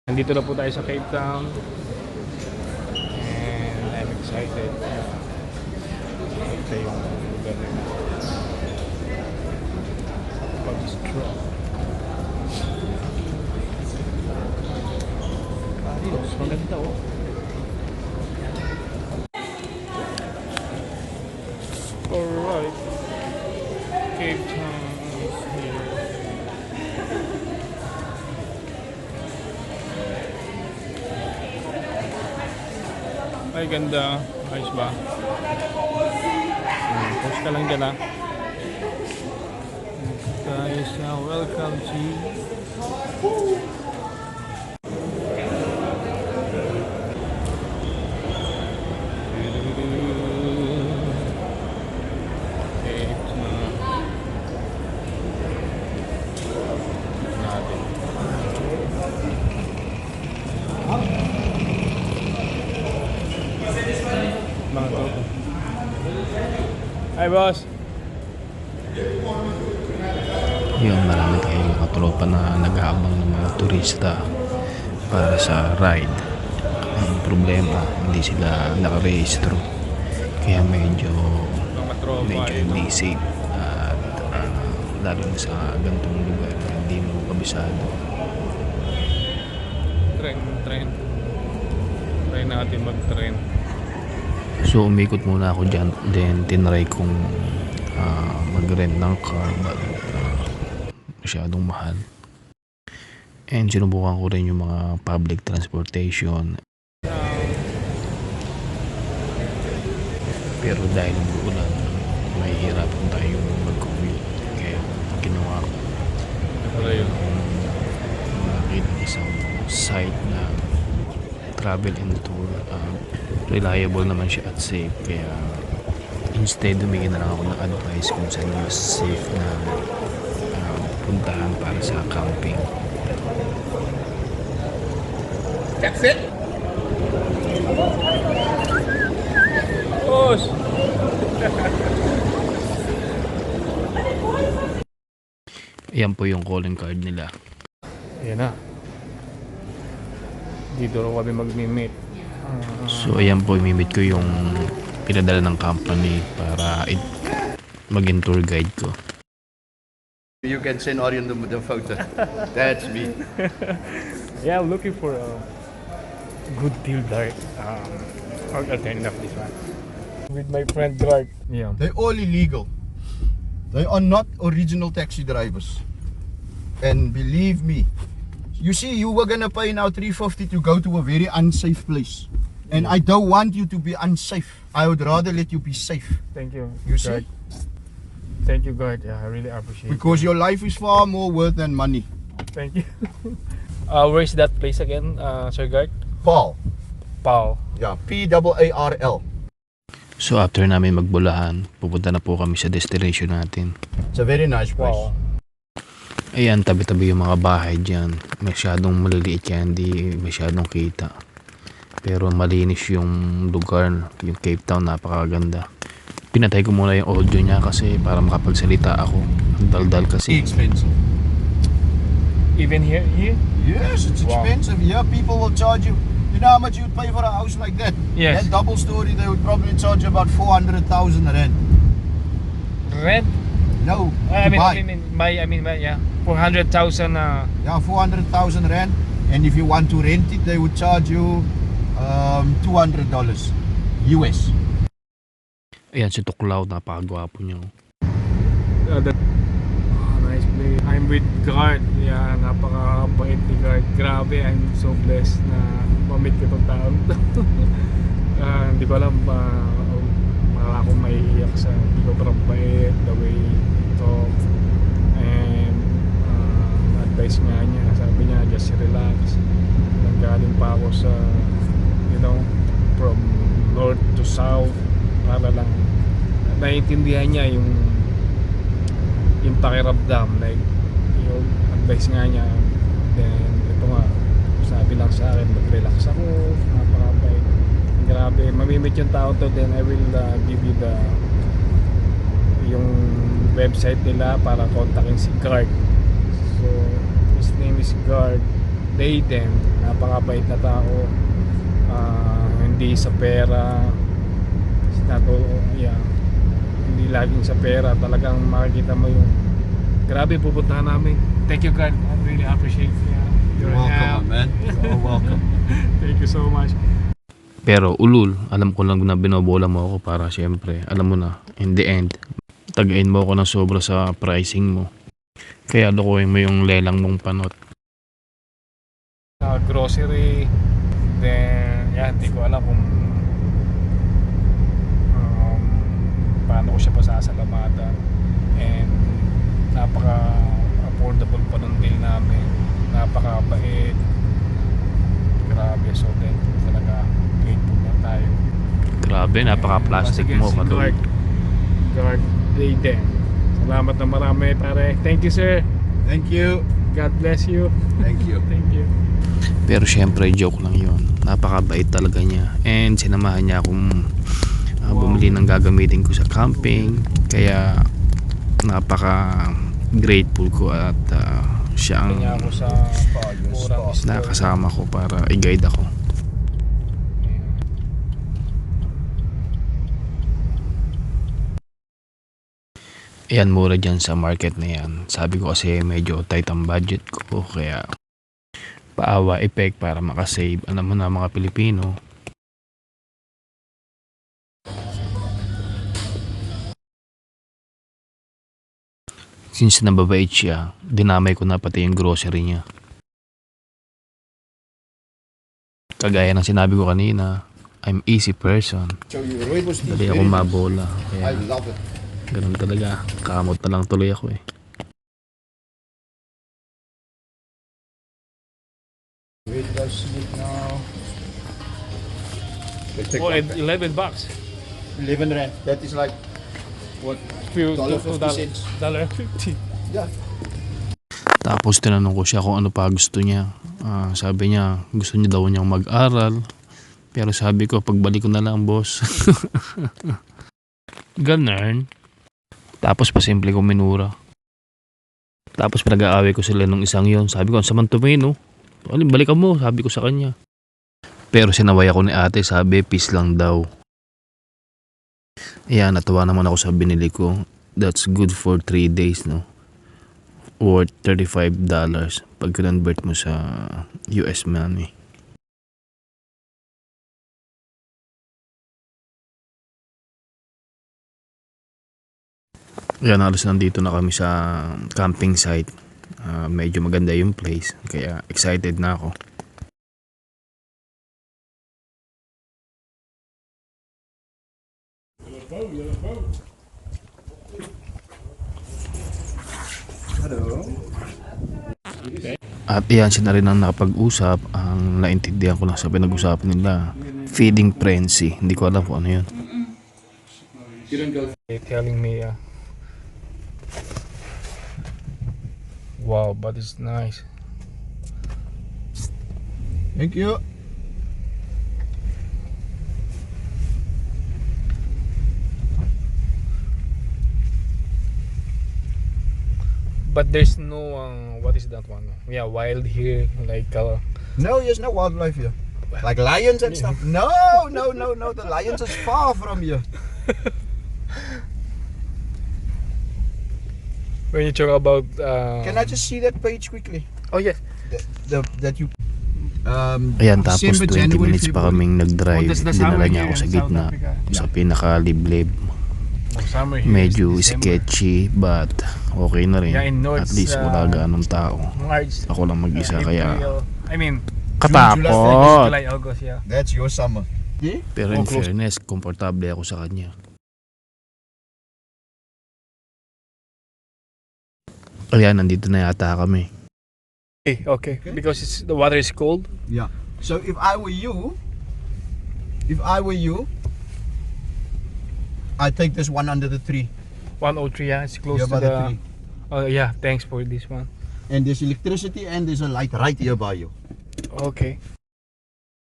Nandito na po tayo sa Cape Town and I'm excited. Ito yung lugar nila. Pag-straw. Ayos, maganda oh. Alright. Cape Town is here. Ay, ganda. Ayos ba? Post ka lang dyan ha. Tayo sa welcome to mga tropa. Hi boss. Yung marami tayong mga tropa na nag-aabang ng mga turista para sa ride. Ang problema, hindi sila nakarehistro, kaya medyo hindi safe at lalo na sa ganitong lugar na hindi mo kabisado. Try natin mag-train. So umikot muna ako dyan, then tinry kong mag-rent ng car, but masyadong mahal. And sinubukan ko rin yung mga public transportation, pero dahil umuulan, mahihirapan tayong mag-commute, kaya ginawa ko nakita isang site na travel and tour. Reliable naman siya at safe, kaya instead humingin na lang ako ng advice kung saan mas safe na puntahan para sa camping. That's it. Boss. Ayan po yung calling card nila. Ayan na. Dito rin kami mag-meet. So ayan po, imimit ko yung pinadala ng company para maging tour guide ko. You can send Orion the photo. That's me. Yeah, I'm looking for a good deal there. Alternative this one. With my friend Gart. Yeah. They're all illegal. They are not original taxi drivers. And believe me, you see, you were gonna pay now $350 to go to a very unsafe place. And I don't want you to be unsafe. I would rather let you be safe. Thank you. You Gart. see? Thank you, Gart. Yeah, I really appreciate it. Because your life is far more worth than money. Thank you. Where's that place again, Sir Gart? Paul. Pau. Yeah, P-A-A-R-L. So after namin magbulahan, pupunta na po kami sa destination natin. It's a very nice place. Wow. Ayan, tabi-tabi yung mga bahay dyan. Masyadong maliliit yan, hindi masyadong kita. Pero malinis yung lugar, yung Cape Town, napakaganda. Pinatay ko muna yung audio niya kasi para makapagsalita ako. Ang daldal kasi. Expensive. Even here? Yes, it's Wow. expensive. Yeah, people will charge you. You know how much you'd pay for a house like that? Yes. That double story, they would probably charge you about 400,000 rand. Rent? No, I to buy. mean, yeah. 400,000. Yeah, 400,000 rand. And if you want to rent it, they would charge you $200 US. Ayan si Tuklaw, napakagwapo niya. Nice place. I'm with Gart. Yeah, napakabait ni Gart. Grabe, I'm so blessed na ma-meet ko itong taon. Hindi ko alam para akong maiiyak sa sobrang bait, the way he talk. And advice nga niya, sabi niya, just relax. Nanggaling pa ako sa, from north to south para lang naiintindihan niya yung pakiramdam, like yung advice nga niya. Then ito nga, sabi lang sa akin, mag-relax ako, napakabait. Grabe, mamimit yung tao to. Then I will give you yung website nila para kontakin si Gart. So his name is Gart Dayden, napakabait na tao. Hindi sa pera, hindi laging sa pera, talagang makikita mo yung grabe pupuntahan namin. Thank you God, I really appreciate your help. man. You're welcome. Thank you so much. Pero ulul, alam ko lang na binobola mo ako para syempre, alam mo na, in the end, tagain mo ako ng sobra sa pricing mo. Kaya lukuhin mo yung lelang mong panot. Grocery, then hindi ko alam kung paano ko siya pasasalamatan, and napaka affordable pa ng bill namin, napakabait, grabe. So thank you talaga, grateful na tayo. Grabe, napaka-plastic Once again, mo. si Guard Dayden, salamat na marami pare. Thank you sir, Thank you. God bless you. Thank you. Thank you. Pero syempre, joke lang yun. Napakabait talaga niya. And sinamahan niya akong bumili ng gagamitin ko sa camping. Kaya napaka-grateful ko at siya ang Kanya ako sa murang store. nakasama ko para i-guide ako. Ayan, mura dyan sa market na yan. Sabi ko kasi medyo tight ang budget ko. Kaya paawa effect para makasave. Alam mo na mga Pilipino, since nababait siya, dinamay ko na pati yung grocery niya. Kagaya ng sinabi ko kanina, I'm easy person. So you rooibos tea. Dali ako mabola. I Kaya love it. ganun talaga. Kamot na lang tuloy ako eh. Wait, does it now? Let's take Oh, one at back. $11. 11 rand. That is like what? $1.50. $1.50. Yeah. Tapos tinanong ko siya kung ano pa gusto niya. Sabi niya, gusto niya daw niyang mag-aral. Pero sabi ko, pagbalik ko na lang, boss. Ganun. Tapos pasimple ko minura. Tapos pinag-aaway ko sila nung isang yon. Sabi ko, ang samang tumino. Balikan mo, sabi ko sa kanya. Pero sinaway ako ni ate, sabi, peace lang daw. Ayan, natuwa naman ako sa binili ko. That's good for 3 days, no? Worth $35 pag convert mo sa US money. Ayan, halos nandito na kami sa camping site. Medyo maganda yung place, kaya excited na ako. At iyan, siya na rin ang nakapag-usap. Ang naintindihan ko lang sa pinag-usapan nila, feeding frenzy. Hindi ko alam kung ano yun. They're telling me, wow, but it's nice. Thank you. But there's no, what is that one? Yeah, wild here, like No, there's no wildlife here. Like lions and stuff. No. The lions is far from here. when you talk about. Can I just see that page quickly? Oh yes. That you. Ayan, tapos December, 20 January, minutes pa February. kaming nag-drive. Oh, that's the Dinala summer niya here ako sa in South gitna, Africa. sa pinakaliblib. Summer here Medyo is December. sketchy, but okay na rin. Yeah, in North, At least wala ganong tao. March. Ako lang mag-isa, kaya April. I mean, katakot. July, August, yeah. That's your summer. Yeah. Pero Oh, in close. fairness, komportable ako sa kanya. Ayan, nandito na yata kami. Okay. Because the water is cold. Yeah. So if I were you, I'd take this one under the tree. 103, yeah, it's close Here to by the the. tree. Oh yeah, thanks for this one. And there's electricity and there's a light right here by you. Okay.